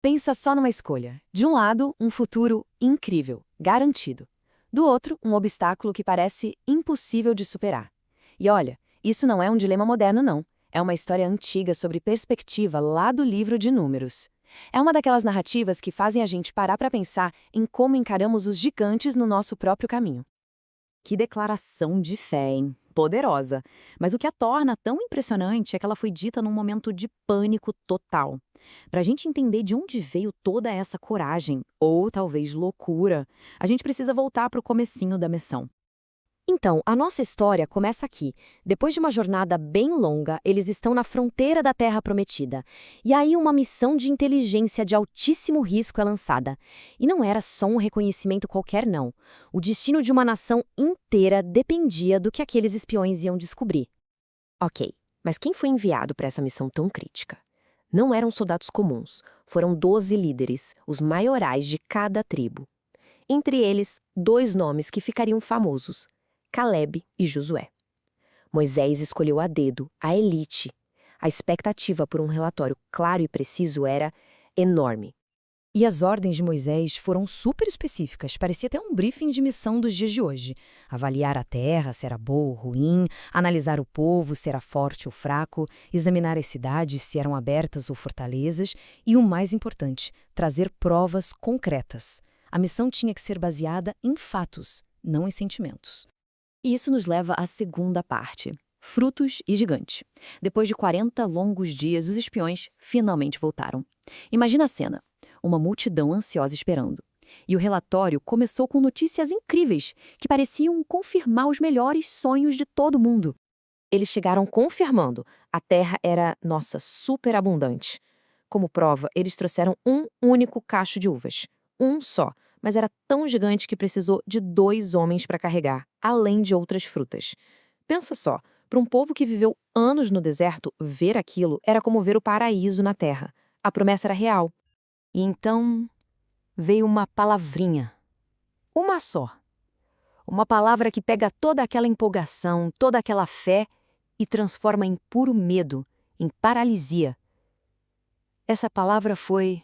Pensa só numa escolha. De um lado, um futuro incrível, garantido. Do outro, um obstáculo que parece impossível de superar. E olha, isso não é um dilema moderno, não. É uma história antiga sobre perspectiva lá do livro de Números. É uma daquelas narrativas que fazem a gente parar para pensar em como encaramos os gigantes no nosso próprio caminho. Que declaração de fé, hein? Poderosa. Mas o que a torna tão impressionante é que ela foi dita num momento de pânico total. Para a gente entender de onde veio toda essa coragem, ou talvez loucura, a gente precisa voltar para o comecinho da missão. Então, a nossa história começa aqui. Depois de uma jornada bem longa, eles estão na fronteira da Terra Prometida. E aí uma missão de inteligência de altíssimo risco é lançada. E não era só um reconhecimento qualquer, não. O destino de uma nação inteira dependia do que aqueles espiões iam descobrir. Ok, mas quem foi enviado para essa missão tão crítica? Não eram soldados comuns. Foram 12 líderes, os maiorais de cada tribo. Entre eles, 2 nomes que ficariam famosos: Caleb e Josué. Moisés escolheu a dedo, a elite. A expectativa por um relatório claro e preciso era enorme. E as ordens de Moisés foram super específicas, parecia até um briefing de missão dos dias de hoje. Avaliar a terra, se era boa ou ruim, analisar o povo, se era forte ou fraco, examinar as cidades, se eram abertas ou fortalezas, e o mais importante, trazer provas concretas. A missão tinha que ser baseada em fatos, não em sentimentos. E isso nos leva à segunda parte: frutos e gigante. Depois de 40 longos dias, os espiões finalmente voltaram. Imagina a cena: uma multidão ansiosa esperando. E o relatório começou com notícias incríveis, que pareciam confirmar os melhores sonhos de todo mundo. Eles chegaram confirmando: a terra era, nossa, super abundante. Como prova, eles trouxeram um único cacho de uvas. Um só, mas era tão gigante que precisou de 2 homens para carregar, além de outras frutas. Pensa só, para um povo que viveu anos no deserto, ver aquilo era como ver o paraíso na terra. A promessa era real. E então veio uma palavrinha. Uma só. Uma palavra que pega toda aquela empolgação, toda aquela fé e transforma em puro medo, em paralisia. Essa palavra foi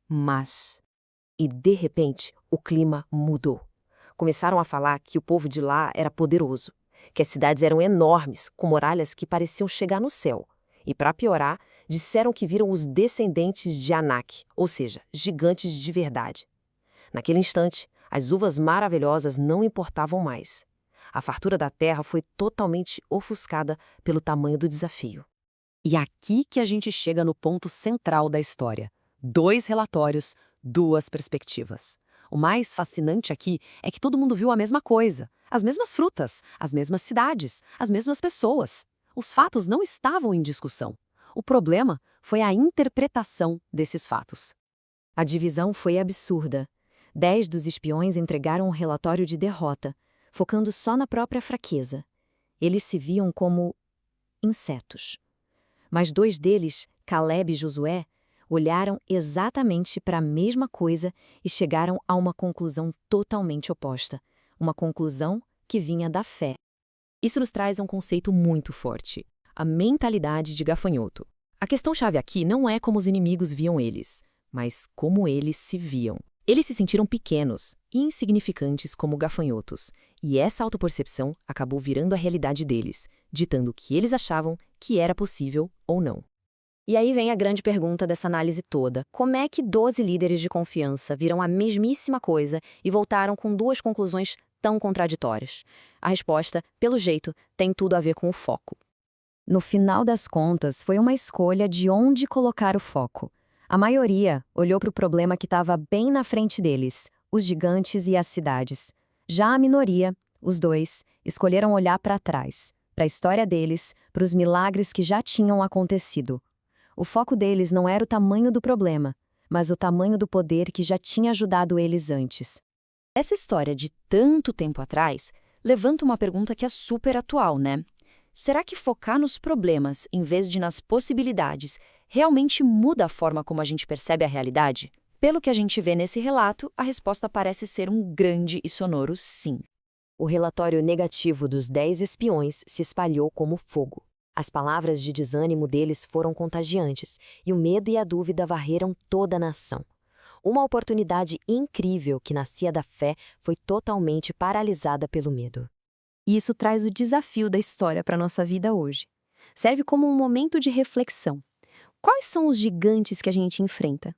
mas. E, de repente, o clima mudou. Começaram a falar que o povo de lá era poderoso, que as cidades eram enormes, com muralhas que pareciam chegar no céu. E, para piorar, disseram que viram os descendentes de Anak, ou seja, gigantes de verdade. Naquele instante, as uvas maravilhosas não importavam mais. A fartura da terra foi totalmente ofuscada pelo tamanho do desafio. E aqui que a gente chega no ponto central da história. 2 relatórios, 2 perspectivas. O mais fascinante aqui é que todo mundo viu a mesma coisa, as mesmas frutas, as mesmas cidades, as mesmas pessoas. Os fatos não estavam em discussão. O problema foi a interpretação desses fatos. A divisão foi absurda. 10 dos espiões entregaram um relatório de derrota, focando só na própria fraqueza. Eles se viam como insetos. Mas 2 deles, Caleb e Josué, olharam exatamente para a mesma coisa e chegaram a uma conclusão totalmente oposta. Uma conclusão que vinha da fé. Isso nos traz a um conceito muito forte: a mentalidade de gafanhoto. A questão-chave aqui não é como os inimigos viam eles, mas como eles se viam. Eles se sentiram pequenos e insignificantes como gafanhotos, e essa autopercepção acabou virando a realidade deles, ditando o que eles achavam que era possível ou não. E aí vem a grande pergunta dessa análise toda: como é que 12 líderes de confiança viram a mesmíssima coisa e voltaram com 2 conclusões tão contraditórias? A resposta, pelo jeito, tem tudo a ver com o foco. No final das contas, foi uma escolha de onde colocar o foco. A maioria olhou para o problema que estava bem na frente deles, os gigantes e as cidades. Já a minoria, os 2, escolheram olhar para trás, para a história deles, para os milagres que já tinham acontecido. O foco deles não era o tamanho do problema, mas o tamanho do poder que já tinha ajudado eles antes. Essa história de tanto tempo atrás levanta uma pergunta que é super atual, né? Será que focar nos problemas, em vez de nas possibilidades, realmente muda a forma como a gente percebe a realidade? Pelo que a gente vê nesse relato, a resposta parece ser um grande e sonoro sim. O relatório negativo dos 10 espiões se espalhou como fogo. As palavras de desânimo deles foram contagiantes, e o medo e a dúvida varreram toda a nação. Uma oportunidade incrível que nascia da fé foi totalmente paralisada pelo medo. E isso traz o desafio da história para a nossa vida hoje. Serve como um momento de reflexão. Quais são os gigantes que a gente enfrenta?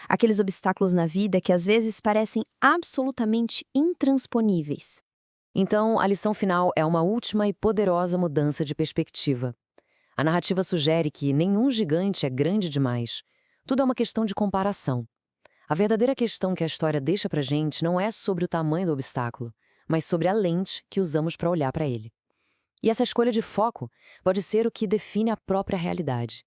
Aqueles obstáculos na vida que às vezes parecem absolutamente intransponíveis. Então, a lição final é uma última e poderosa mudança de perspectiva. A narrativa sugere que nenhum gigante é grande demais. Tudo é uma questão de comparação. A verdadeira questão que a história deixa pra gente não é sobre o tamanho do obstáculo, mas sobre a lente que usamos para olhar para ele. E essa escolha de foco pode ser o que define a própria realidade.